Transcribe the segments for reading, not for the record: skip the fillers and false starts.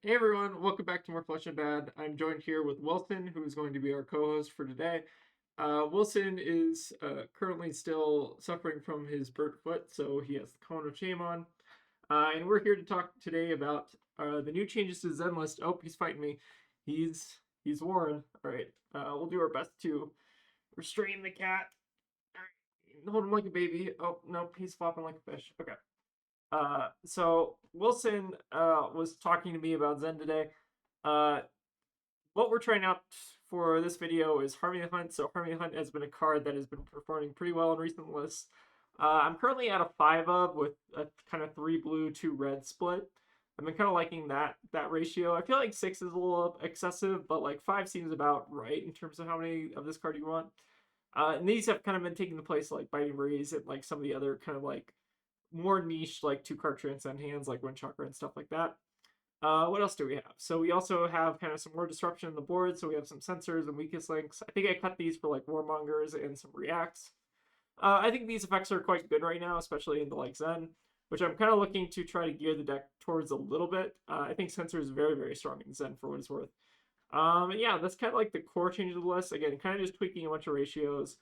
Hey everyone, welcome back to more Flesh and Bad. I'm joined here with Wilson, who is going to be our co-host for today. Wilson is currently still suffering from his burnt foot, so he has the cone of shame on. And we're here to talk today about the new changes to the Zen list. Oh, he's fighting me. He's Warren. All right, we'll do our best to restrain the cat. All right, hold him like a baby. Oh no, he's flopping like a fish. Okay. So Wilson was talking to me about Zen today. Uh, what we're trying out for this video is Harmony Hunt. So Harmony Hunt has been a card that has been performing pretty well in recent lists. I'm currently at a 5 of with a kind of 3 blue, 2 red split. I've been kind of liking that ratio. I feel like 6 is a little excessive, but like 5 seems about right in terms of how many of this card you want. And these have kind of been taking the place of, like Biting Breeze and like some of the other kind of like more niche like 2 card transcend hands like Wind Chakra and stuff like that. What else do we have? So we also have kind of some more disruption in the board. So we have some sensors and weakest links. I think I cut these for like warmongers and some reacts. I think these effects are quite good right now, especially into like Zen, which I'm kind of looking to try to gear the deck towards a little bit. I think sensor is very very strong in Zen for what it's worth. And yeah, that's kind of like the core change of the list. Again, kind of just tweaking a bunch of ratios.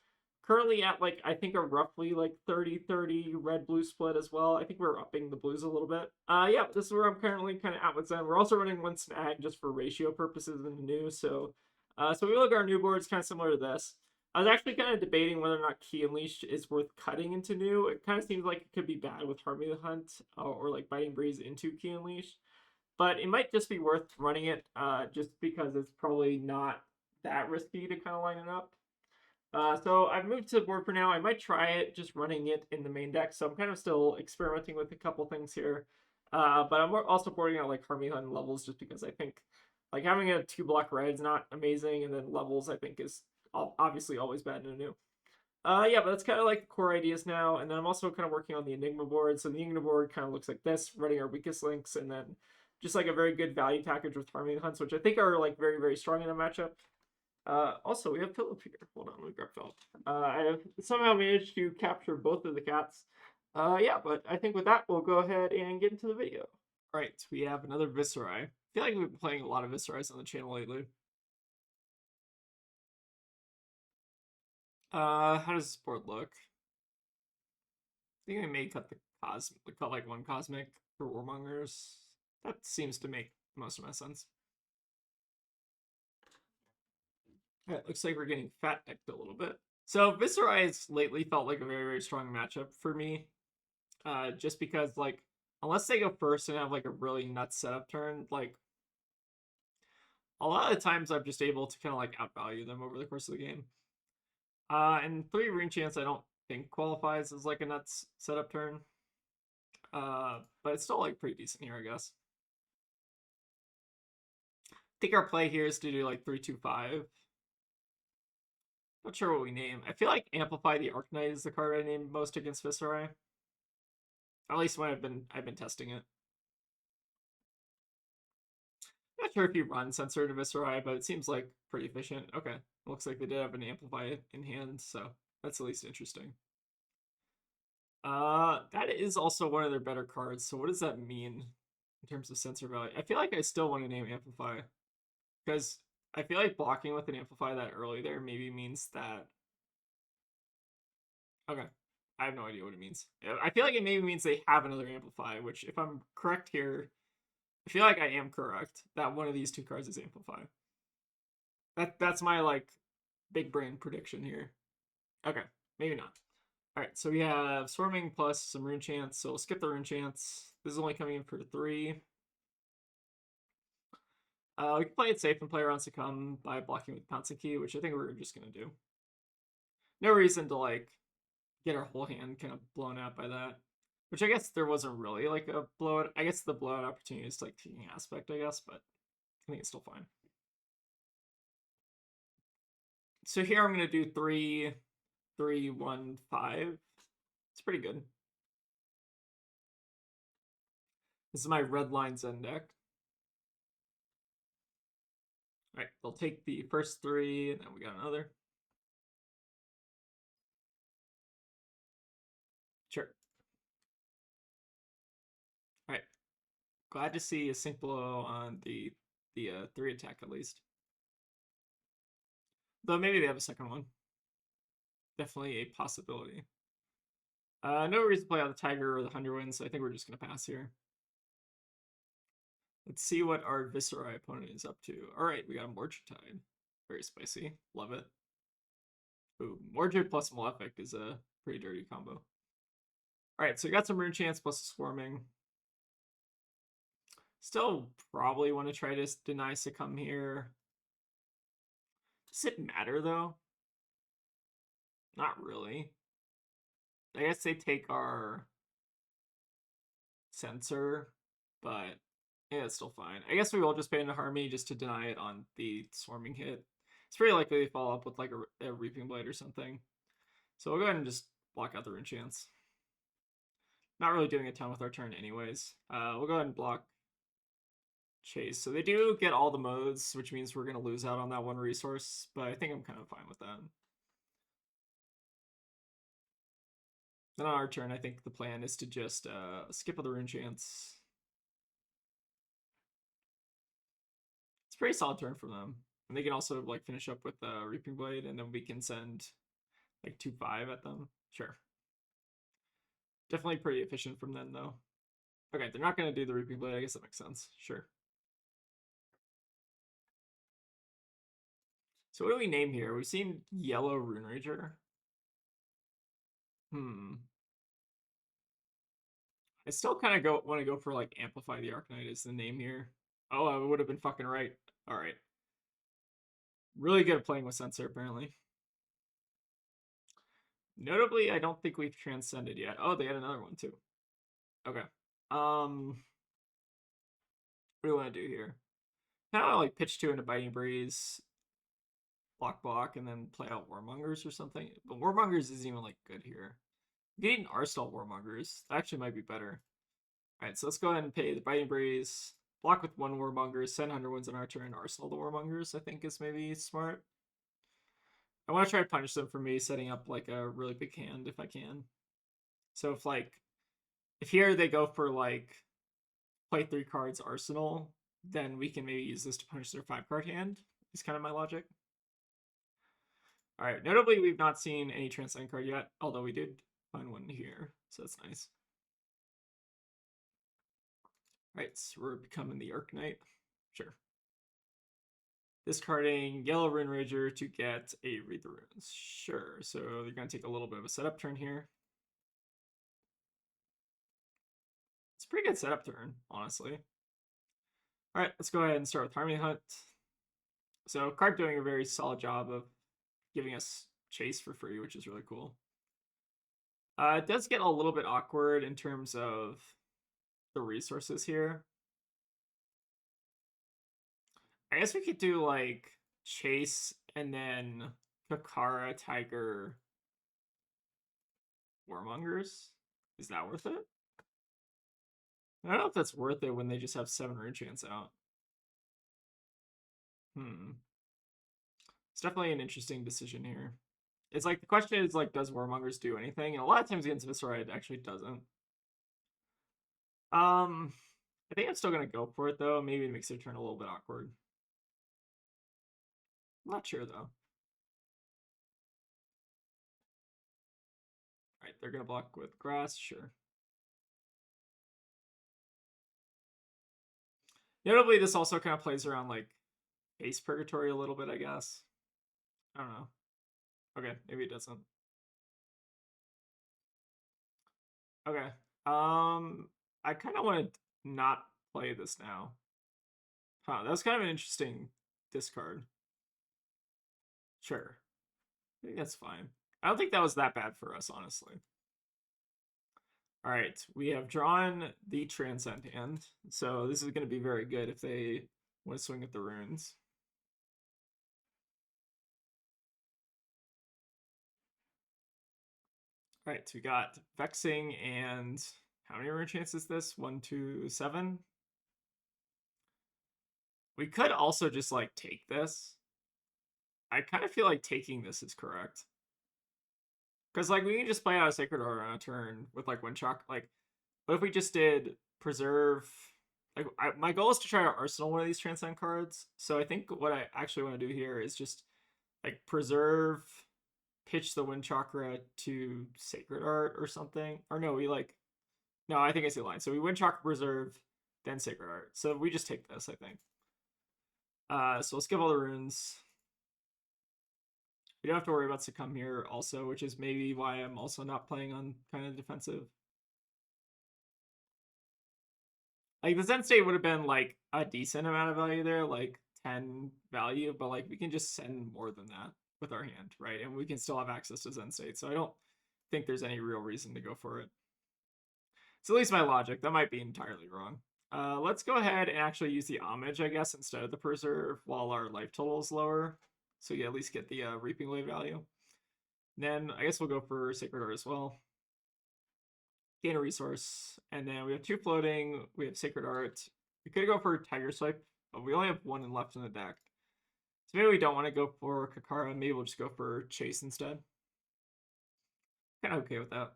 Currently at like I think a roughly like 30-30 red blue split as well. I think we're upping the blues a little bit. Yeah, this is where I'm currently kind of at with Zen. We're also running one snag just for ratio purposes in the new. So we look at our new boards kind of similar to this. I was actually kind of debating whether or not Key Unleashed is worth cutting into new. It kind of seems like it could be bad with Harmony the Hunt or like Biting Breeze into Key Unleashed, but it might just be worth running it just because it's probably not that risky to kind of line it up. So I've moved to the board for now. I might try it just running it in the main deck. So I'm kind of still experimenting with a couple things here. But I'm also boarding out like Harmony Hunt levels just because I think like having a 2 block red is not amazing, and then levels I think is obviously always bad in a new. Yeah, but that's kind of like the core ideas now. And then I'm also kind of working on the Enigma board. So the Enigma board kind of looks like this, running our weakest links, and then just like a very good value package with Harmony Hunts, which I think are like very, very strong in a matchup. Also, we have Philip here. Hold on, let me grab Philip. I have somehow managed to capture both of the cats. Yeah, but I think with that, we'll go ahead and get into the video. All right, we have another Viserai. I feel like we've been playing a lot of Viserais on the channel lately. How does this board look? I think I may cut the cut like one cosmic for warmongers. That seems to make most of my sense. It looks like we're getting fat decked a little bit. So Viserai has lately felt like a very, very strong matchup for me. Just because like unless they go first and have like a really nuts setup turn, like a lot of the times I'm just able to kind of like outvalue them over the course of the game. And 3 Rune Chance I don't think qualifies as like a nuts setup turn. But it's still like pretty decent here, I guess. I think our play here is to do like 3-2-5. Not sure what we name. I feel like Amplify the Arcanite is the card I named most against Viserai. At least when I've been testing it. Not sure if you run Sensor to Viserai, but it seems like pretty efficient. Okay, looks like they did have an Amplify in hand, so that's at least interesting. That is also one of their better cards. So what does that mean in terms of sensor value? I feel like I still want to name Amplify because I feel like blocking with an Amplify that early there maybe means that. Okay, I have no idea what it means. I feel like it maybe means they have another Amplify, which if I'm correct here, I feel like I am correct that one of these 2 cards is Amplify. That's my like big brain prediction here. Okay, maybe not. All right, so we have Swarming plus some Rune Chance. So we'll skip the Rune Chance. This is only coming in for 3. We can play it safe and play around Succumb by blocking with Pouncing Key, which I think we're just gonna do. No reason to like get our whole hand kind of blown out by that. Which I guess there wasn't really like a blowout. I guess the blowout opportunity is like taking aspect, I guess, but I think it's still fine. So here I'm gonna do 3, 3, 1, 5. It's pretty good. This is my red line Zen deck. All right, they'll take the first 3, and then we got another. Sure. All right. Glad to see a sync blow on the 3 attack at least. Though maybe they have a second one. Definitely a possibility. No reason to play out the Tiger or the Hunterwind, so I think we're just going to pass here. Let's see what our Viserai opponent is up to. Alright, we got a Mortartide. Very spicy. Love it. Ooh, Mordred plus Malefic is a pretty dirty combo. Alright, so we got some Rune Chance plus Swarming. Still probably want to try to deny Succumb here. Does it matter, though? Not really. I guess they take our Sensor, but yeah, it's still fine. I guess we will just pay into Harmony just to deny it on the Swarming hit. It's pretty likely they follow up with like a Reaping Blade or something. So we'll go ahead and just block out the Rune Chance. Not really doing a ton with our turn anyways. We'll go ahead and block Chase. So they do get all the modes, which means we're going to lose out on that one resource, but I think I'm kind of fine with that. Then on our turn, I think the plan is to just skip the Rune Chance. It's a pretty solid turn for them. And they can also like finish up with Reaping Blade, and then we can send like 2/5 at them. Sure. Definitely pretty efficient from them, though. Okay, they're not going to do the Reaping Blade. I guess that makes sense. Sure. So what do we name here? We've seen Yellow Rune Rager. I still kind of want to go for like Amplify the Arcanite as the name here. Oh, I would have been fucking right. All right. Really good at playing with Sensor, apparently. Notably, I don't think we've transcended yet. Oh, they had another one too. Okay. What do we want to do here? Kind of like pitch 2 into Biting Breeze, block, and then play out Warmongers or something. But Warmongers isn't even like good here. Getting Arsenal Warmongers actually might be better. Alright, so let's go ahead and pay the Biting Breeze, block with 1 Warmonger, send Hunterwinds on our turn, Arsenal the Warmongers, I think is maybe smart. I want to try to punish them for me setting up like a really big hand if I can. So if here they go for like play 3 cards Arsenal, then we can maybe use this to punish their 5-card hand, is kind of my logic. Alright, notably we've not seen any Transcend card yet, although we did find one here, so that's nice. Alright, so we're becoming the Arcanite. Sure. Discarding Yellow Rune Rager to get a Read the Runes. Sure, so they're going to take a little bit of a setup turn here. It's a pretty good setup turn, honestly. Alright, let's go ahead and start with Harmony Hunt. So card doing a very solid job of giving us Chase for free, which is really cool. It does get a little bit awkward in terms of the resources here. I guess we could do like Chase and then Kakara, Tiger, Warmongers. Is that worth it? I don't know if that's worth it when they just have 7 Rune Chance out. It's definitely an interesting decision here. It's like the question is like, does Warmongers do anything? And a lot of times against Viserai, it actually doesn't. I think I'm still gonna go for it though. Maybe it makes their turn a little bit awkward. I'm not sure though. Alright, they're gonna block with grass, sure. Notably, this also kind of plays around like base purgatory a little bit, I guess. I don't know. Okay, maybe it doesn't. Okay. I kind of want to not play this now. Huh, that was kind of an interesting discard. Sure. I think that's fine. I don't think that was that bad for us, honestly. Alright, we have drawn the Transcend hand, so this is going to be very good if they want to swing at the runes. Alright, so we got Vexing and how many rune chances is this? 1, 2, 7? We could also just like take this. I kind of feel like taking this is correct. Because like we can just play out a Sacred Aura on a turn with like 1 shock. Like, what if we just did Preserve like my goal is to try to arsenal one of these transcend cards. So I think what I actually want to do here is just like preserve, pitch the wind chakra to sacred art or something. Or no, no, I think I see the line. So we wind chakra preserve, then sacred art. So we just take this, I think. So we'll skip all the runes. We don't have to worry about succumb here also, which is maybe why I'm also not playing on kind of defensive. Like the Zen state would have been like a decent amount of value there, like 10 value, but like we can just send more than that with our hand, right? And we can still have access to Zen state. So I don't think there's any real reason to go for it. It's at least my logic. That might be entirely wrong. Let's go ahead and actually use the homage, I guess, instead of the preserve while our life total is lower. So you at least get the reaping blade value. And then I guess we'll go for Sacred Art as well. Gain a resource. And then we have 2 floating. We have Sacred Art. We could go for Tiger Swipe, but we only have 1 left in the deck. So maybe we don't want to go for Kakara. Maybe we'll just go for Chase instead. Kind of okay with that.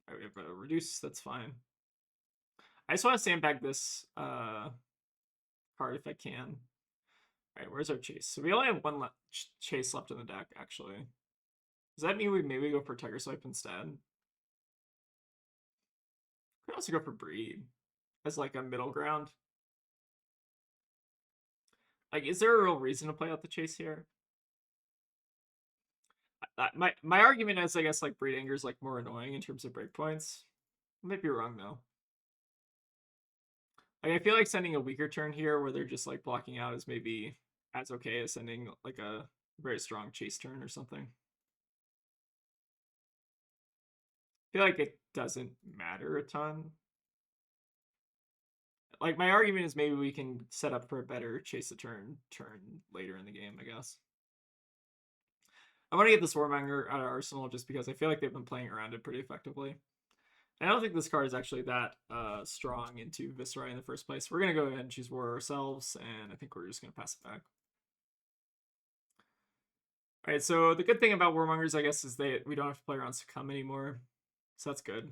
All right, we have a reduce. That's fine. I just want to sandbag this card if I can. All right, where's our chase? So we only have 1 chase left in the deck, actually. Does that mean we maybe go for Tiger Swipe instead? We could also go for Breed as like a middle ground. Like, is there a real reason to play out the chase here? My argument is, I guess, like Breed Anger is like more annoying in terms of breakpoints. I might be wrong though. Like, I feel like sending a weaker turn here where they're just like blocking out is maybe as okay as sending like a very strong chase turn or something. I feel like it doesn't matter a ton. Like, my argument is maybe we can set up for a better chase the turn later in the game, I guess. I want to get this Warmonger out of Arsenal just because I feel like they've been playing around it pretty effectively. I don't think this card is actually that strong into Viserai in the first place. We're going to go ahead and choose War ourselves, and I think we're just going to pass it back. All right, so the good thing about Warmongers, I guess, is we don't have to play around Succumb anymore. So that's good.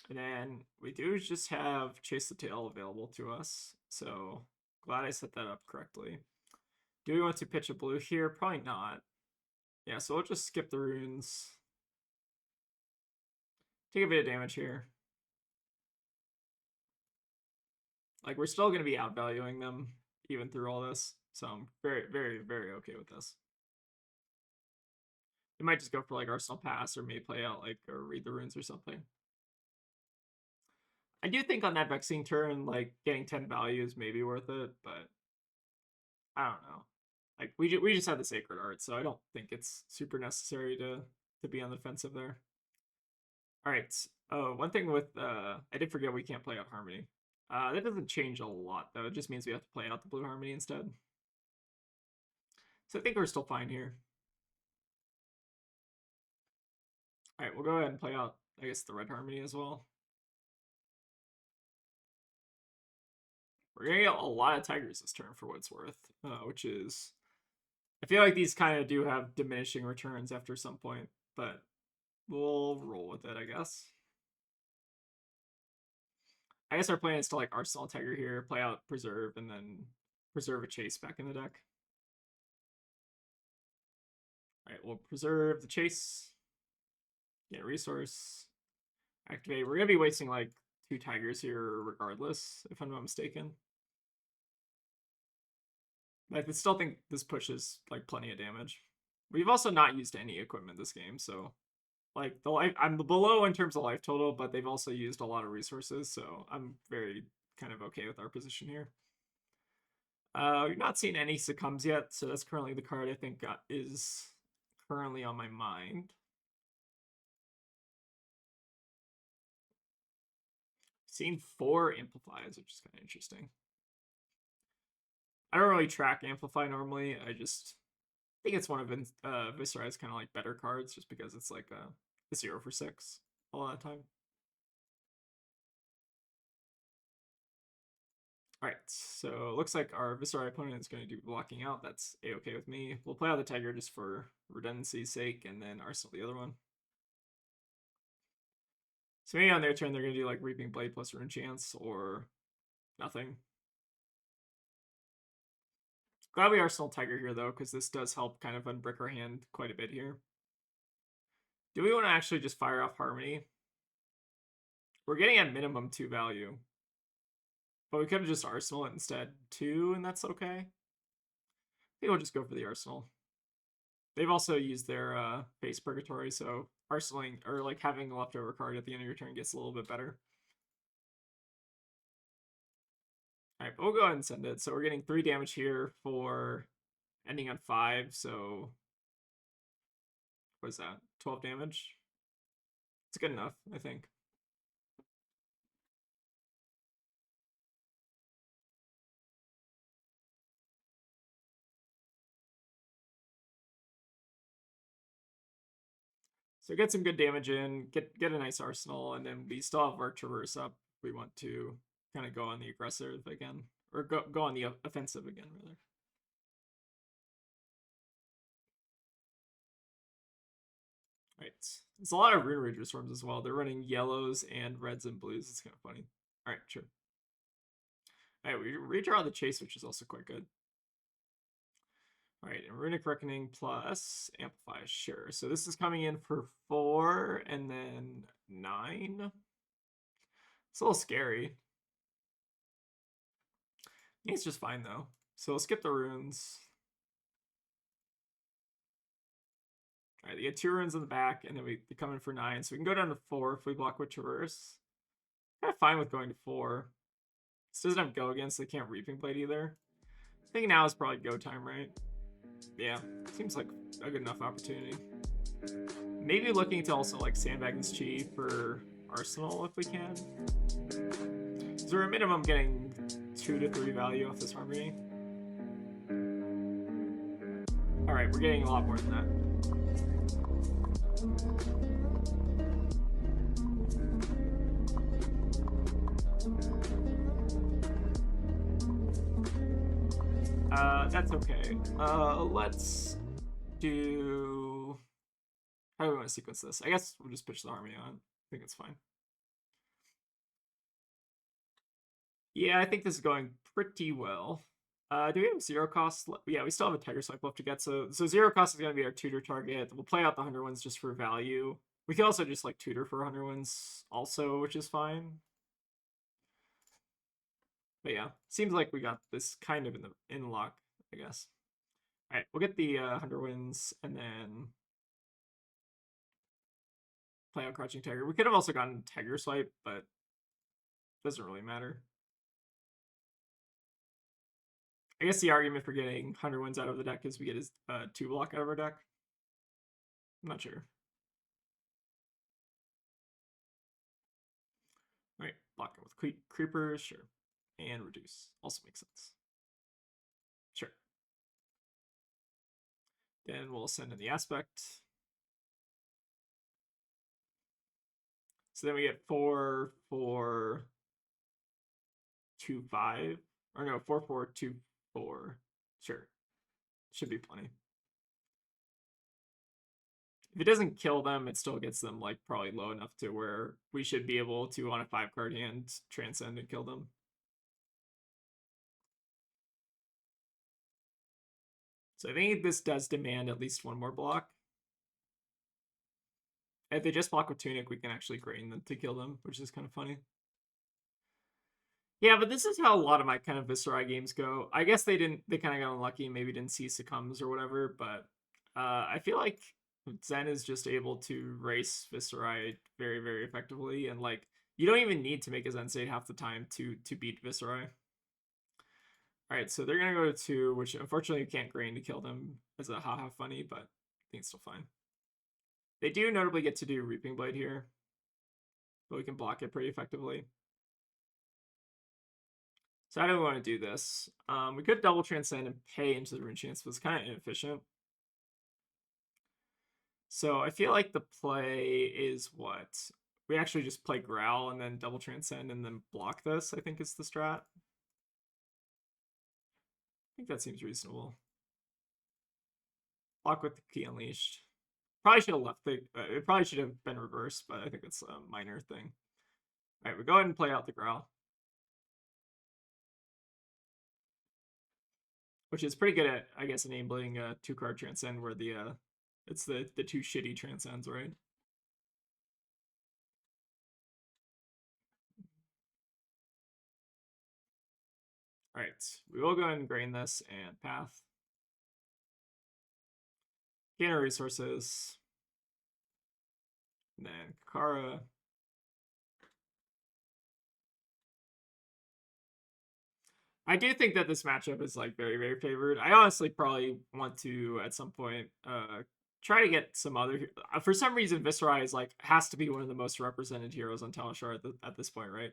And then we do just have Chase the Tail available to us. So glad I set that up correctly. Do we want to pitch a blue here? Probably not. Yeah, so we'll just skip the runes. Take a bit of damage here. Like, we're still going to be outvaluing them even through all this. So I'm very, very, very okay with this. We might just go for like Arsenal Pass or maybe play out like or read the runes or something. I do think on that Vexing turn, like getting 10 value is maybe worth it, but I don't know. Like we just have the Sacred Art, so I don't think it's super necessary to be on the defensive there. All right. Oh, one thing with I did forget we can't play out Harmony. That doesn't change a lot though. It just means we have to play out the blue Harmony instead. So I think we're still fine here. All right, we'll go ahead and play out, I guess, the red Harmony as well. We're gonna get a lot of Tigers this turn for what it's worth, which is, I feel like these kind of do have diminishing returns after some point, but we'll roll with it, I guess. I guess our plan is to like Arsenal Tiger here, play out Preserve, and then preserve a Chase back in the deck. All right, we'll preserve the Chase, get a resource, activate. We're gonna be wasting like 2 Tigers here regardless, if I'm not mistaken. But I still think this pushes like plenty of damage. We've also not used any equipment this game, so like I'm below in terms of life total, but they've also used a lot of resources, so I'm very kind of okay with our position here. We've not seen any succumbs yet, so that's currently the card I think is currently on my mind. Seen 4 amplifies, which is kind of interesting. I don't really track amplify normally. I just think it's one of Viserai's kind of like better cards, just because it's like a 0 for 6 a lot of time. All right, so it looks like our Viserai opponent is going to do blocking out. That's a-okay with me. We'll play out the Tiger just for redundancy's sake, and then Arsenal the other one. So maybe on their turn, they're going to do like Reaping Blade plus Rune Chance, or Nothing. Glad we Arsenal Tiger here, though, because this does help kind of unbrick our hand quite a bit here. Do we want to actually just fire off Harmony? We're getting at minimum 2 value. But we could have just Arsenal it instead, 2, and that's okay. I think we'll just go for the Arsenal. They've also used their face Purgatory, so arsenaling, or like having a leftover card at the end of your turn gets a little bit better. Alright, but we'll go ahead and send it. So we're getting 3 damage here for ending on 5, so what is that? 12 damage? It's good enough, I think. So get some good damage in, get a nice arsenal, and then we still have our traverse up. We want to kind of go on the aggressive again, or go on the offensive again, rather. Right, there's a lot of Rune Ranger Storms as well. They're running yellows and reds and blues. It's kind of funny. All right, sure. All right, we redraw the chase, which is also quite good. All right, and Runic Reckoning plus Amplify, sure. So this is coming in for 4 and then 9. It's a little scary. I think it's just fine though. So we'll skip the runes. All right, they get 2 runes in the back, and then we come in for 9. So we can go down to 4 if we block with Traverse. Kind of fine with going to 4. This doesn't have Go again, so they can't Reaping Blade either. I think now is probably go time, right? Yeah, seems like a good enough opportunity. Maybe looking to also like sandbag this chi for Arsenal if we can. So we're minimum getting 2 to 3 value off this Harmony. Alright, we're getting a lot more than that. That's okay. Let's do... How do we want to sequence this? I guess we'll just pitch the Harmony on. I think it's fine. Yeah, I think this is going pretty well. Do we have 0 cost? Yeah, we still have a Tiger Swipe left to get. So 0 cost is going to be our tutor target. We'll play out the 100 ones just for value. We can also just like tutor for 100 ones also, which is fine. But yeah, seems like we got this kind of in lock, I guess. All right, we'll get the 100 wins and then play out Crouching Tiger. We could have also gotten Tiger Swipe, but it doesn't really matter. I guess the argument for getting 100 wins out of the deck is we get his 2 block out of our deck. I'm not sure. All right, block it with creepers, sure. And reduce also makes sense. Sure. Then we'll send in the aspect. So then we get 4, 4, 2, 5. Or no, 4, 4, 2, 4. Sure. Should be plenty. If it doesn't kill them, it still gets them like probably low enough to where we should be able to, on a 5-card hand, transcend and kill them. So I think this does demand at least 1 more block. If they just block with Tunic, we can actually grain them to kill them, which is kind of funny. Yeah, but this is how a lot of my kind of Viserai games go. I guess they kind of got unlucky and maybe didn't see Succumbs or whatever, but I feel like Zen is just able to race Viserai very, very effectively, and like you don't even need to make a Zen state half the time to beat Viserai. Alright, so they're gonna go to 2, which unfortunately you can't grain to kill them as a haha funny, but I think it's still fine. They do notably get to do Reaping Blade here, but we can block it pretty effectively. So how do we want to do this? We could double transcend and pay into the Rune Chance, but it's kind of inefficient. So I feel like the play is what? We actually just play Growl and then double transcend and then block this, I think is the strat. I think that seems reasonable. Block with the Key Unleashed. Probably should have left the... it probably should have been reversed, but I think it's a minor thing. Alright, we go ahead and play out the Growl. which is pretty good at, I guess, enabling 2-card transcend where it's the two shitty transcends, right? All right, we will go ahead and grain this and path. Gain our resources. And then Kara. I do think that this matchup is like very, very favored. I honestly probably want to at some point try to get some other. For some reason, Viserai is like has to be one of the most represented heroes on Talishar at this point, right?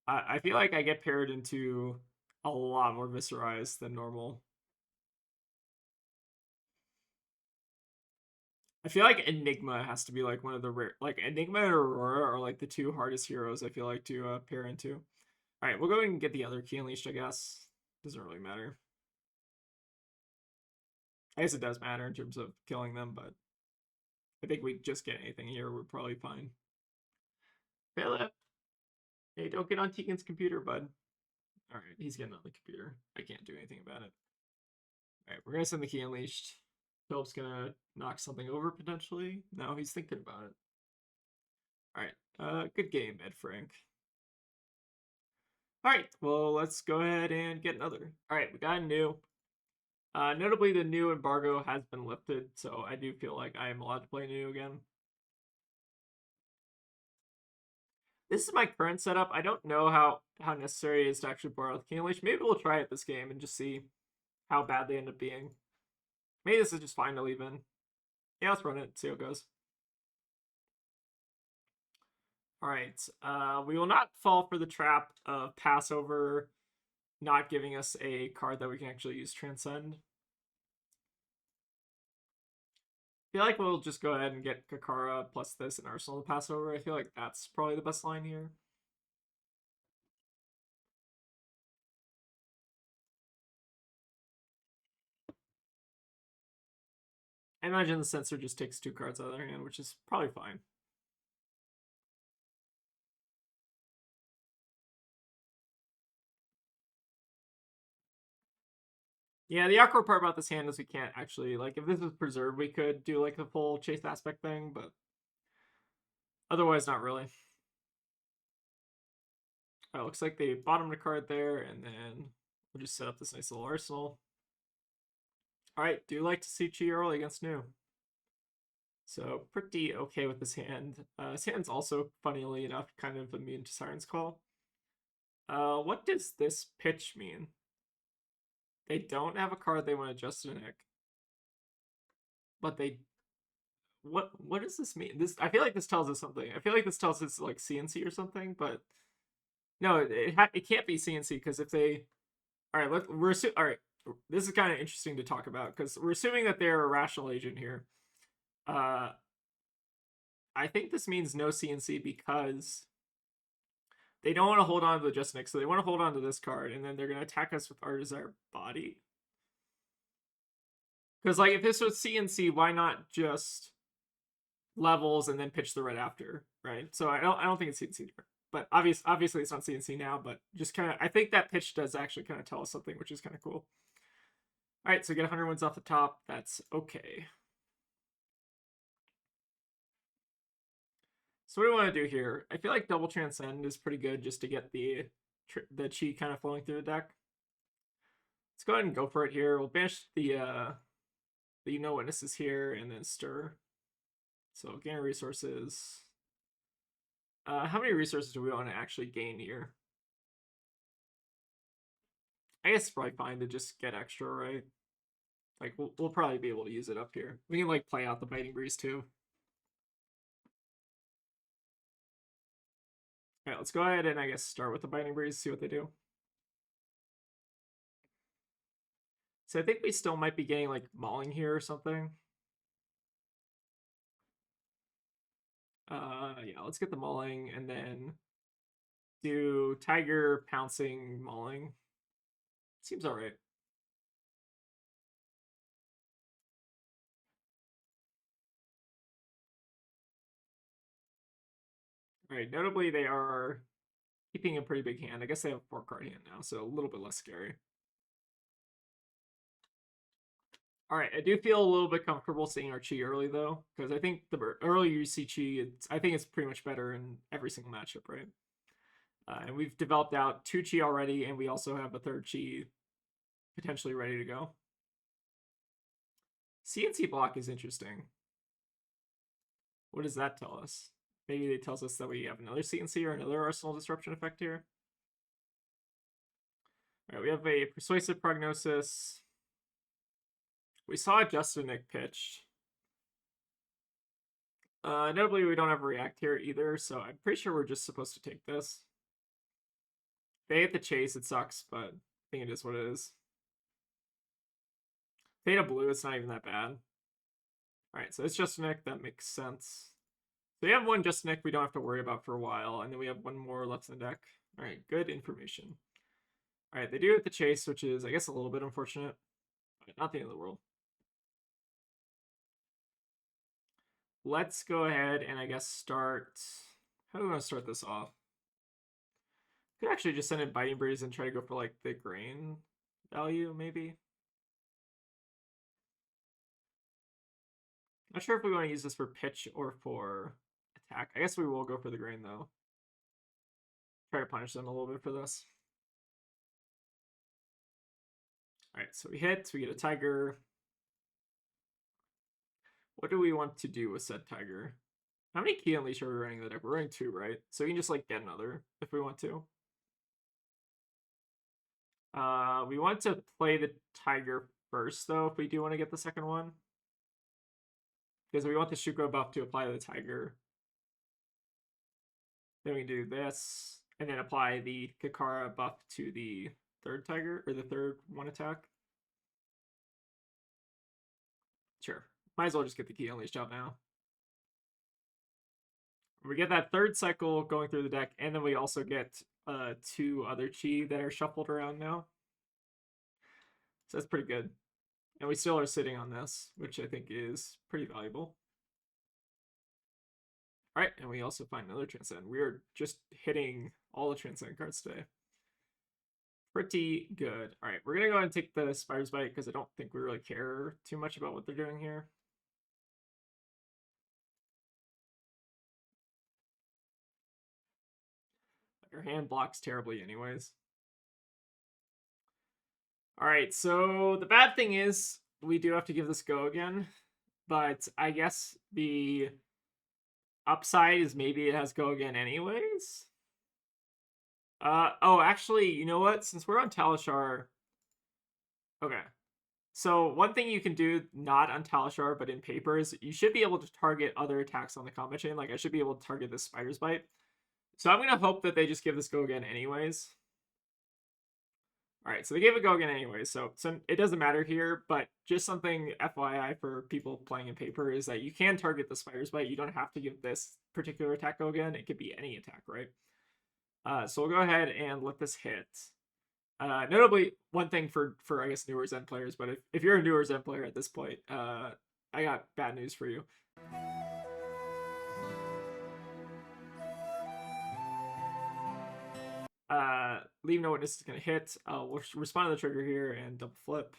I feel like I get paired into a lot more Viserais than normal. I feel like Enigma has to be like one of the rare, like Enigma and Aurora are like the two hardest heroes I feel like to pair into. All right, we'll go ahead and get the other key unleashed, I guess. Doesn't really matter. I guess it does matter in terms of killing them, but I think we just get anything here, we're probably fine. Philip, hey, don't get on Tegan's computer, bud. All right, he's getting on the computer. I can't do anything about it. All right, we're gonna send the key unleashed. Philip's gonna knock something over potentially. No, he's thinking about it. All right, good game, Ed Frank. All right, well, let's go ahead and get another. All right, we got a new. Notably, the new embargo has been lifted, so I do feel like I am allowed to play new again. This is my current setup. I don't know how necessary it is to actually borrow the King Unleash. Maybe we'll try it this game and just see how bad they end up being. Maybe this is just fine to leave in. Yeah, let's run it, see how it goes. All right, we will not fall for the trap of Passover not giving us a card that we can actually use Transcend. I feel like we'll just go ahead and get Kakara plus this and Arsenal to pass over. I feel like that's probably the best line here. I imagine the Censor just takes 2 cards out of their hand, which is probably fine. Yeah, the awkward part about this hand is we can't actually, like, if this was preserved, we could do, like, the full chase aspect thing, but otherwise, not really. Oh, looks like they bottomed a card there, and then we'll just set up this nice little arsenal. All right, do like to see Chi early against Nuu. So pretty okay with this hand. This hand's also, funnily enough, kind of immune to Siren's Call. What does this pitch mean? They don't have a card they want to adjust to Nick. But they what does this mean? This I feel like this tells us something. I feel like this tells us like CNC or something, but no, it can't be CNC because if they all right, all right. This is kind of interesting to talk about because we're assuming that they're a rational agent here. I think this means no CNC because they don't want to hold on to the Just Nick, so they want to hold on to this card, and then they're going to attack us with our Desire Body. Because like if this was CNC, why not just levels and then pitch the red after, right? So I don't think it's CNC, but obviously it's not CNC now. But just kind of I think that pitch does actually kind of tell us something, which is kind of cool. All right, so get 100 wins off the top. That's okay. So what do we want to do here? I feel like double transcend is pretty good just to get the chi kind of flowing through the deck. Let's go ahead and go for it here. We'll banish the witnesses here and then stir. So gain resources. How many resources do we want to actually gain here? I guess it's probably fine to just get extra, right? Like we'll probably be able to use it up here. We can like play out the Biting Breeze too. All right, let's go ahead and I guess start with the Biting Breeze, see what they do. So I think we still might be getting like Mauling here or something. Yeah, let's get the Mauling and then do Tiger, Pouncing, Mauling. Seems all right. All right, notably they are keeping a pretty big hand. I guess they have a 4-card hand now, so a little bit less scary. Alright, I do feel a little bit comfortable seeing our chi early though, because I think the earlier you see chi, I think it's pretty much better in every single matchup, right? And we've developed out 2 chi already, and we also have a 3rd chi potentially ready to go. CNC block is interesting. What does that tell us? Maybe it tells us that we have another CNC or another Arsenal Disruption effect here. Alright, we have a Persuasive Prognosis. We saw Justin Nick pitch. Notably, we don't have a React here either, so I'm pretty sure we're just supposed to take this. They hit the chase, it sucks, but I think it is what it is. Theta blue, it's not even that bad. Alright, so it's Justin Nick, that makes sense. So we have one Justin Nick we don't have to worry about for a while, and then we have one more left in the deck. Alright, good information. Alright, they do hit the chase, which is, I guess, a little bit unfortunate, but not the end of the world. Let's go ahead and I guess start. How do we want to start this off? Could actually just send in Biting Breeze and try to go for like the grain value, maybe. Not sure if we want to use this for pitch or for attack. I guess we will go for the grain though. Try to punish them a little bit for this. Alright, so we hit, we get a tiger. What do we want to do with said tiger? How many key unleash are we running in the deck? We're running 2, right? So we can just like get another if we want to. We want to play the tiger first though if we do want to get the second one. Because we want the Shuko buff to apply to the tiger. Then we can do this, and then apply the Kakara buff to the 3rd tiger, or the 3rd 1 attack. Sure. Might as well just get the key unleashed out now. We get that 3rd cycle going through the deck, and then we also get 2 other chi that are shuffled around now. So that's pretty good. And we still are sitting on this, which I think is pretty valuable. Alright, and we also find another Transcend. We are just hitting all the Transcend cards today. Pretty good. Alright, we're going to go ahead and take the Spider's Bite because I don't think we really care too much about what they're doing here. Our hand blocks terribly anyways. Alright, so the bad thing is we do have to give this go again. But I guess the upside is maybe it has go again anyways. Oh, actually, you know what? Since we're on Talishar... Okay. So one thing you can do, not on Talishar, but in paper, is you should be able to target other attacks on the combat chain. Like, I should be able to target this Spider's Bite. So I'm going to hope that they just give this go again anyways. Alright, so they gave it go again anyways, so it doesn't matter here, but just something FYI for people playing in paper is that you can target the Spider's Bite. You don't have to give this particular attack go again. It could be any attack, right? So we'll go ahead and let this hit. Notably, one thing for I guess newer Zen players, but if you're a newer Zen player at this point, I got bad news for you. Leave no witness is going to hit. We'll respond to the trigger here and double flip.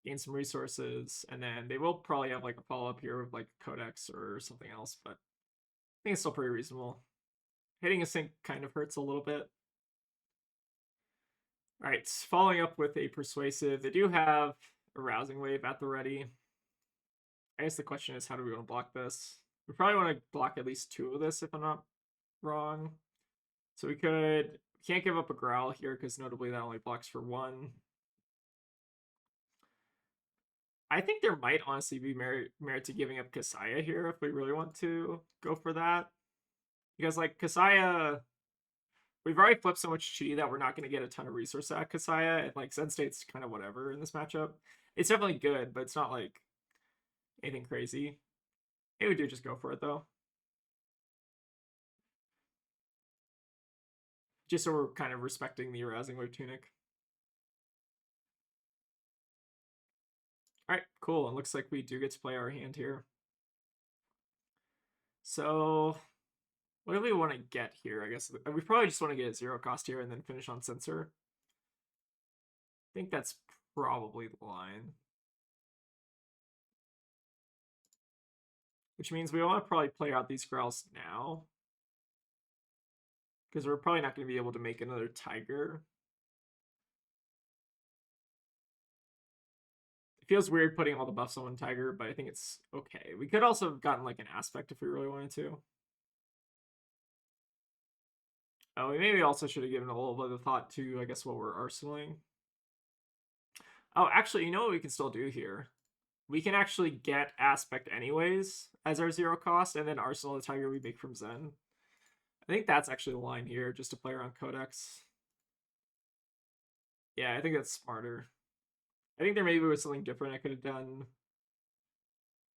Gain some resources, and then they will probably have like a follow-up here with like Codex or something else, but I think it's still pretty reasonable. Hitting a sync kind of hurts a little bit. Alright, following up with a Persuasive. They do have a Rousing Wave at the ready. I guess the question is, how do we want to block this? We probably want to block at least 2 of this, if I'm not wrong. So we can't give up a Growl here, because notably that only blocks for 1. I think there might honestly be merit to giving up Kasaya here if we really want to go for that. Because, like, Kasaya... We've already flipped so much chi that we're not going to get a ton of resource out of Kasaya, and, like, Zen State's kind of whatever in this matchup. It's definitely good, but it's not, like, anything crazy. Maybe we do just go for it, though. Just so we're kind of respecting the Arousing Wave Tunic. Alright, cool. It looks like we do get to play our hand here. So What do we want to get here? I guess we probably just want to get a 0 cost here and then finish on Censor. I think that's probably the line. Which means we want to probably play out these growls now. Because we're probably not going to be able to make another Tiger. It feels weird putting all the buffs on one Tiger, but I think it's okay. We could also have gotten like an aspect if we really wanted to. Oh, we maybe also should have given a little bit of thought to, I guess, what we're arsenaling. Oh, actually, you know what we can still do here? We can actually get aspect anyways as our 0 cost, and then arsenal the Tiger we make from Zen. I think that's actually the line here, just to play around Codex. Yeah, I think that's smarter. I think there maybe was something different I could have done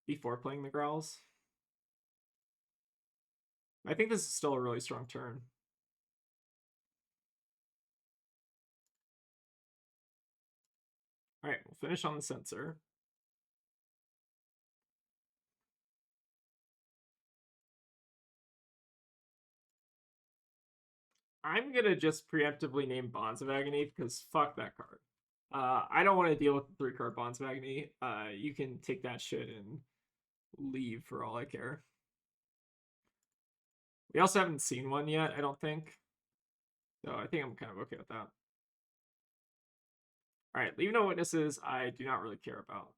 before playing the Growls. I think this is still a really strong turn. All right, we'll finish on the Censor. I'm gonna just preemptively name Bonds of Agony because fuck that card. I don't want to deal with the 3-card Bonds of Agony. You can take that shit and leave for all I care. We also haven't seen one yet, I don't think. So I think I'm kind of okay with that. Alright, leave no witnesses, I do not really care about.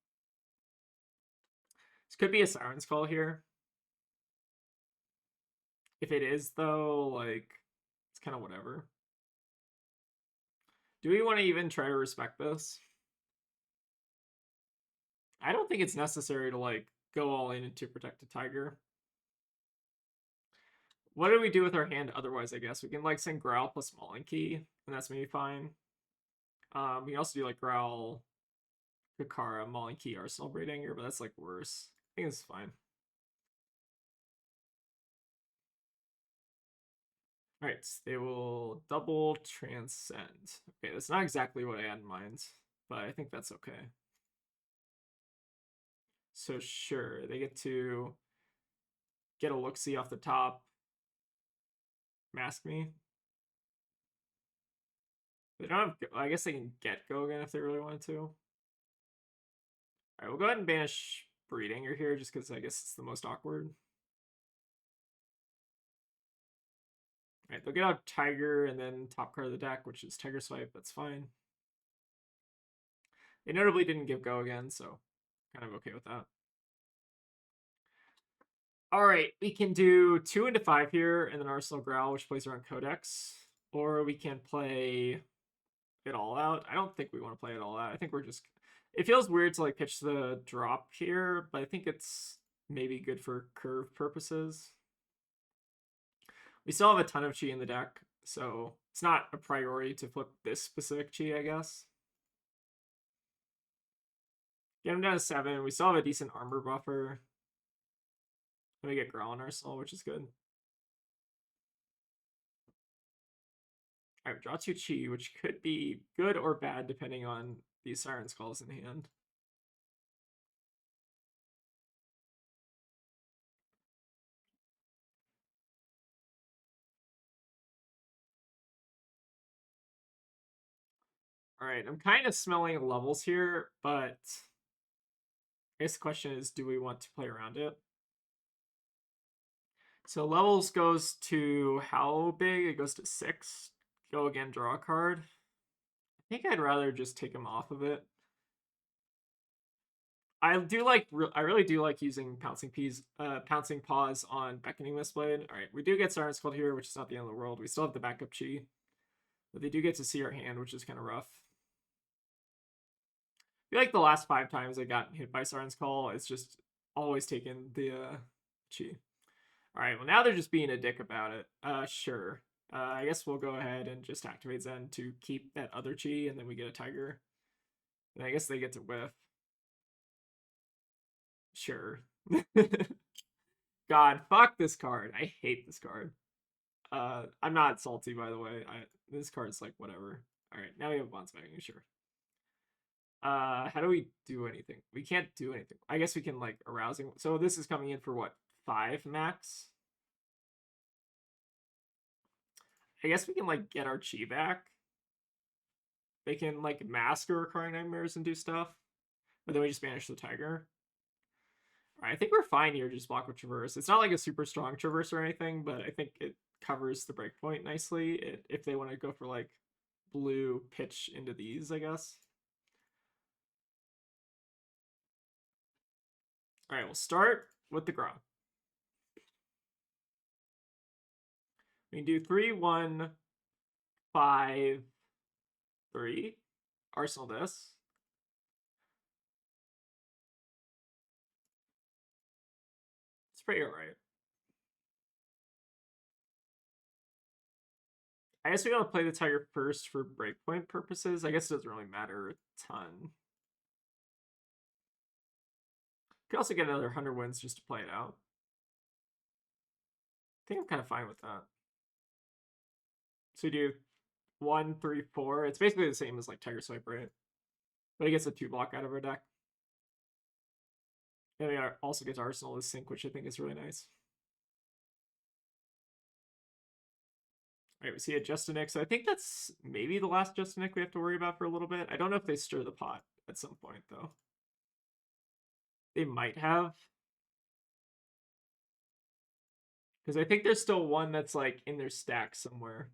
This could be a Siren's Call here. If it is, though, like, it's kind of whatever. Do we want to even try to respect this? I don't think it's necessary to, like, go all in to protect a Tiger. What do we do with our hand otherwise, I guess? We can, like, send Growl plus Mauling Key, and that's maybe fine. We can also do, like, Growl, Kakara, Mauling Key, Arsenal, Braid Anger, but that's, like, worse. I think it's fine. Alright, they will double transcend. Okay, that's not exactly what I had in mind, but I think that's okay. So sure, they get to get a look-see off the top, mask me. They don't have, I guess they can get go again if they really wanted to. Alright, we'll go ahead and banish Breed Anger here just because I guess it's the most awkward. Alright, they'll get out Tiger and then top card of the deck, which is Tiger Swipe. That's fine. They notably didn't give go again, so kind of okay with that. Alright, we can do 2 into 5 here, and then Arsenal Growl, which plays around Codex. Or we can play it all out. I don't think we want to play it all out. I think we're just... It feels weird to like pitch the drop here, but I think it's maybe good for curve purposes. We still have a ton of chi in the deck, so it's not a priority to flip this specific chi, I guess. Get him down to 7. We still have a decent armor buffer. And we get Growl in Arsenal, which is good. Alright, draw 2 chi, which could be good or bad depending on these Siren's Calls in hand. Alright, I'm kind of smelling levels here, but I guess the question is, do we want to play around it? So levels goes to how big? It goes to 6. Go again, draw a card. I think I'd rather just take him off of it. I really do like using pouncing paws on Beckoning Mistblade. All right, we do get Siren's Called here, which is not the end of the world. We still have the backup chi, but they do get to see our hand, which is kind of rough. I feel like the last 5 times I got hit by Siren's Call, it's just always taken the chi. All right, well now they're just being a dick about it. Sure. I guess we'll go ahead and just activate Zen to keep that other chi, and then we get a Tiger. And I guess they get to whiff. Sure. God, fuck this card. I hate this card. I'm not salty, by the way. This card's like whatever. All right, now we have Bonds Bagging, sure. How do we do anything? We can't do anything. I guess we can like arousing. So this is coming in for what, 5 max? I guess we can like get our chi back. They can like mask our recurring nightmares and do stuff. But then we just banish the tiger. Alright, I think we're fine here, just block with Traverse. It's not like a super strong Traverse or anything, but I think it covers the breakpoint nicely if they want to go for like blue pitch into these, I guess. Alright, we'll start with the Gromp. We can do 3, 1, 5, 3. Arsenal this. It's pretty alright. I guess we gotta play the Tiger first for breakpoint purposes. I guess it doesn't really matter a ton. Could also get another 100 wins just to play it out. I think I'm kind of fine with that. So we do 1, 3, 4. It's basically the same as like Tiger Swipe, right? But it gets a 2 block out of our deck. And we also get Arsenal to sync, which I think is really nice. Alright, we see a Justinic. So I think that's maybe the last Justinic we have to worry about for a little bit. I don't know if they stir the pot at some point, though. They might have. Because I think there's still one that's like in their stack somewhere.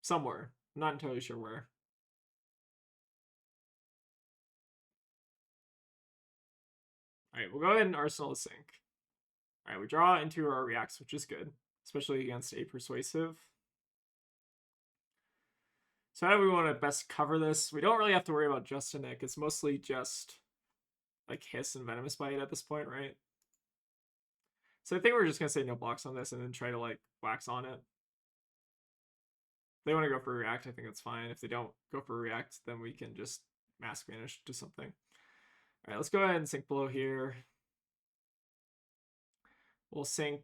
Somewhere. I'm not entirely sure where. Alright, we'll go ahead and Arsenal to sync. Alright, we draw into our reacts, which is good. Especially against a persuasive. So how do we want to best cover this? We don't really have to worry about Justinic. It's mostly just like Hiss and Venomous Bite at this point, right? So I think we're just going to say no blocks on this and then try to like wax on it. If they want to go for React, I think that's fine. If they don't go for React, then we can just Mask Vanish to something. All right, let's go ahead and sync below here. We'll sync.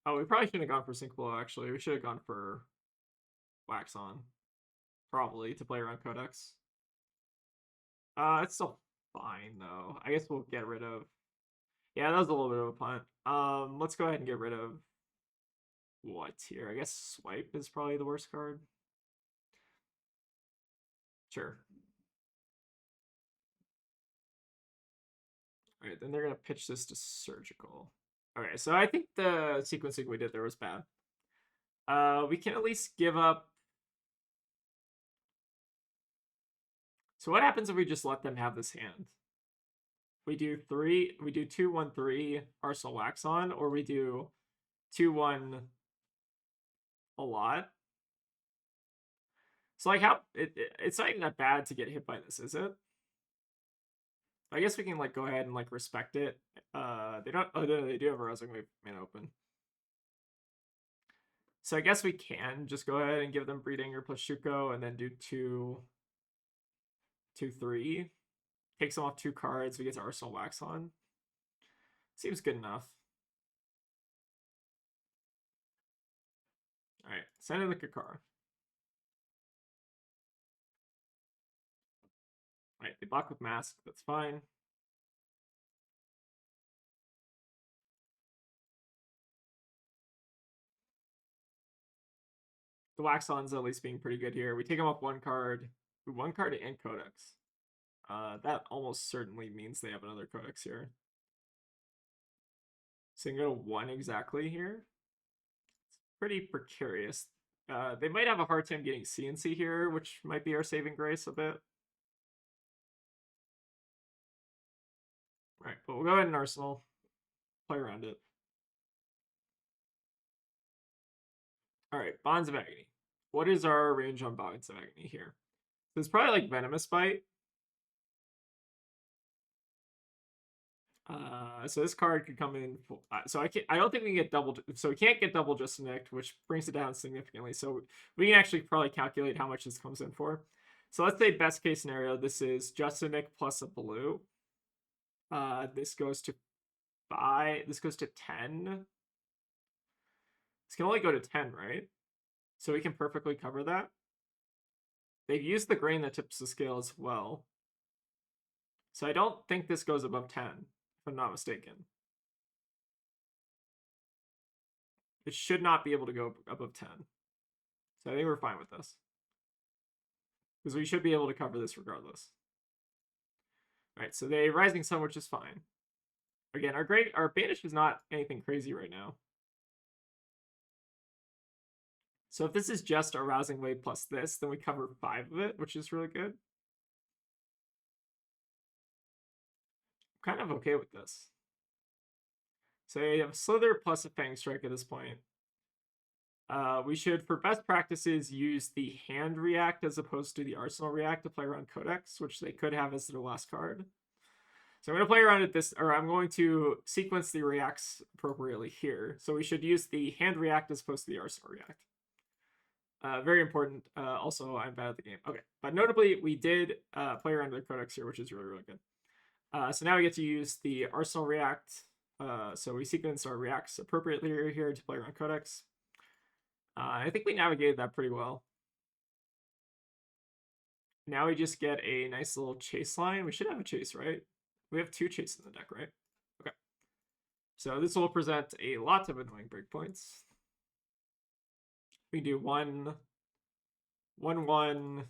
Oh, we probably shouldn't have gone for sync below, actually. We should have gone for wax on. Probably to play around Codex. It's still fine, though. I guess we'll get rid of... Yeah, that was a little bit of a punt. Let's go ahead and get rid of... What's here? I guess Swipe is probably the worst card. Sure. Alright, then they're going to pitch this to Surgical. Okay, so I think the sequencing we did there was bad. We can at least give up... So what happens if we just let them have this hand? We do 2, 1, 3, Arsenal Wax on, or we do 2, 1 a lot. So like how it's not even that bad to get hit by this, is it? I guess we can like go ahead and like respect it. They don't. Oh, they do have a Rousing Wave man open. So I guess we can just go ahead and give them Breeding or plus Shuko, and then do 2, 2, 3. Takes them off 2 cards. We get to Arsenal Wax on. Seems good enough. All right, send in the Kakara. All right, they block with Mask. That's fine. The Wax on's at least being pretty good here. We take them off 1 card. 1 card and Codex. That almost certainly means they have another Codex here. So you can go to 1 exactly here. It's pretty precarious. They might have a hard time getting CNC here, which might be our saving grace a bit. Alright, but we'll go ahead and Arsenal. Play around it. Alright, Bonds of Agony. What is our range on Bonds of Agony here? So it's probably like Venomous Bite. So this card could come in. So I don't think we can get double. So we can't get double Justinic, which brings it down significantly. So we can actually probably calculate how much this comes in for. So let's say best case scenario, this is Justinic plus a blue. This goes to 5. This goes to 10. This can only go to 10, right? So we can perfectly cover that. They've used the grain that tips the scale as well. So I don't think this goes above 10, if I'm not mistaken. It should not be able to go above 10. So I think we're fine with this. Because we should be able to cover this regardless. Alright, so they Rising Sun, which is fine. Again, our Banish is not anything crazy right now. So if this is just a Rousing Wave plus this, then we cover 5 of it, which is really good. I'm kind of okay with this. So you have Slither plus a Fang Strike at this point. We should, for best practices, use the Hand React as opposed to the Arsenal React to play around Codex, which they could have as their last card. So I'm going to play around at this, or I'm going to sequence the reacts appropriately here. So we should use the Hand React as opposed to the Arsenal React. Very important. Also, I'm bad at the game. Okay, but notably, we did play around their Codex here, which is really, really good. So now we get to use the Arsenal React. So we sequence our reacts appropriately here to play around Codex. I think we navigated that pretty well. Now we just get a nice little chase line. We should have a chase, right? We have 2 chase in the deck, right? Okay. So this will present a lot of annoying breakpoints. We do 1, 1, 1,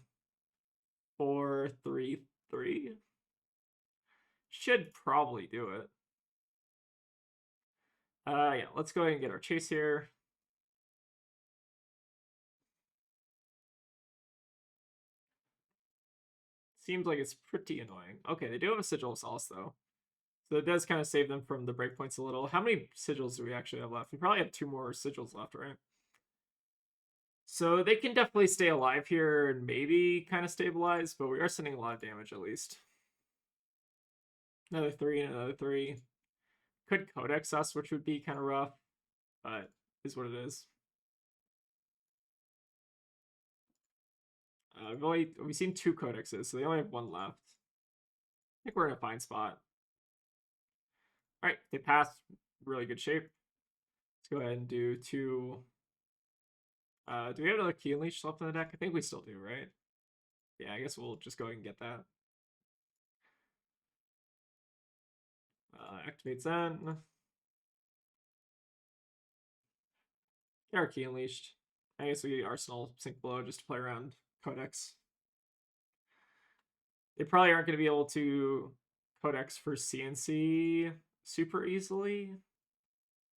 4, 3, 3. Should probably do it. Yeah, let's go ahead and get our chase here. Seems like it's pretty annoying. Okay, they do have a Sigil of Solace, though. So it does kind of save them from the breakpoints a little. How many sigils do we actually have left? We probably have 2 more sigils left, right? So they can definitely stay alive here and maybe kind of stabilize, but we are sending a lot of damage at least. Another 3 and another 3. Could Codex us, which would be kind of rough, but is what it is. We've seen 2 Codexes, so they only have 1 left. I think we're in a fine spot. Alright, they passed. Really good shape. Let's go ahead and do 2. Do we have another Key Unleash left in the deck? I think we still do, right? Yeah, I guess we'll just go ahead and get that. Activate Zen. Get our Key Unleashed. I guess we Arsenal Sink Below just to play around Codex. They probably aren't going to be able to Codex for CNC super easily.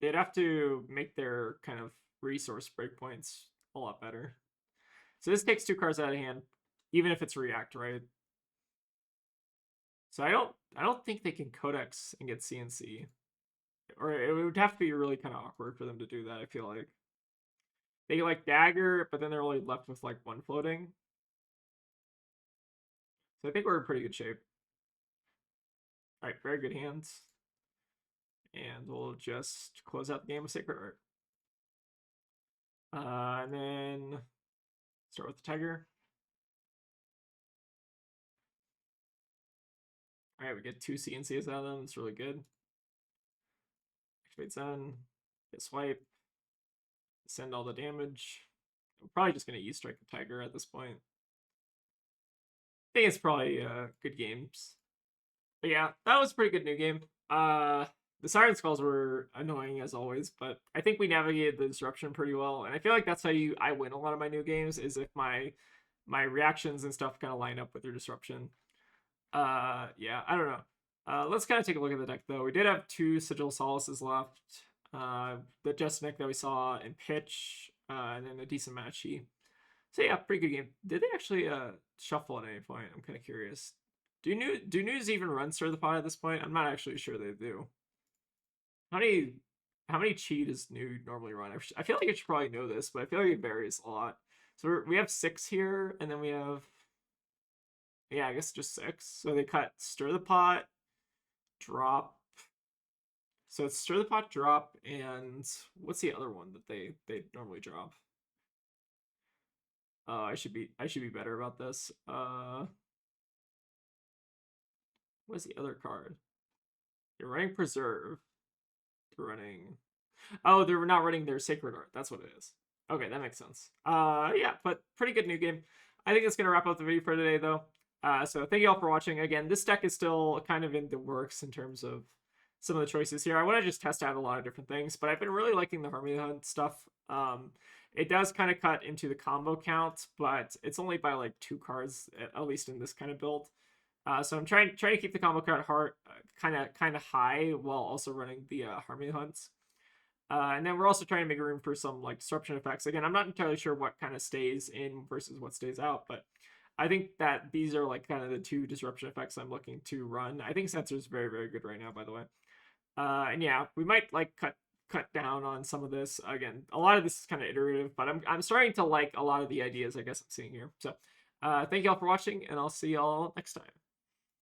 They'd have to make their kind of resource breakpoints a lot better. So this takes 2 cards out of hand, even if it's React, right? So I don't think they can Codex and get CNC. Or it would have to be really kind of awkward for them to do that, I feel like. They like Dagger, but then they're only left with like 1 floating. So I think we're in pretty good shape. Alright, very good hands. And we'll just close out the game with Sacred Art. And then start with the Tiger. Alright, we get 2 CNCs out of them. It's really good. Activate Zen. Get Swipe. Send all the damage. I'm probably just going to E-Strike the Tiger at this point. I think it's probably good games. But yeah, that was a pretty good new game. The Siren Skulls were annoying as always, but I think we navigated the disruption pretty well. And I feel like that's how I win a lot of my new games, is if my reactions and stuff kind of line up with your disruption. Yeah, I don't know. Let's kind of take a look at the deck, though. We did have 2 Sigil Solaces left. The Justinic that we saw in pitch, and then a decent matchy. So yeah, pretty good game. Did they actually shuffle at any point? I'm kind of curious. Do Nuus even run Stir the Pot at this point? I'm not actually sure they do. How many Chi does Nuu normally run? I feel like I should probably know this, but I feel like it varies a lot. So we have 6 here, and then we have, yeah, I guess just 6. So they cut Stir the Pot, drop. So it's Stir the Pot, drop, and what's the other one that they normally drop? I should be better about this. What's the other card? You're running Preserve. They're running. Oh, they're not running their Sacred Art. That's what it is. Okay, that makes sense. Yeah, but pretty good new game. I think that's gonna wrap up the video for today, though. So thank you all for watching. Again, this deck is still kind of in the works in terms of some of the choices here. I want to just test out a lot of different things, but I've been really liking the Harmony Hunt stuff. It does kind of cut into the combo count, but it's only by like 2 cards, at least in this kind of build. So I'm trying to keep the combo count kind of high while also running the Harmony Hunts. And then we're also trying to make room for some like disruption effects. Again, I'm not entirely sure what kind of stays in versus what stays out, but I think that these are like kind of the 2 disruption effects I'm looking to run. I think Censor's very, very good right now, by the way. And yeah, we might like cut down on some of this. Again, a lot of this is kind of iterative, but I'm starting to like a lot of the ideas I guess I'm seeing here. So thank you all for watching, and I'll see y'all next time.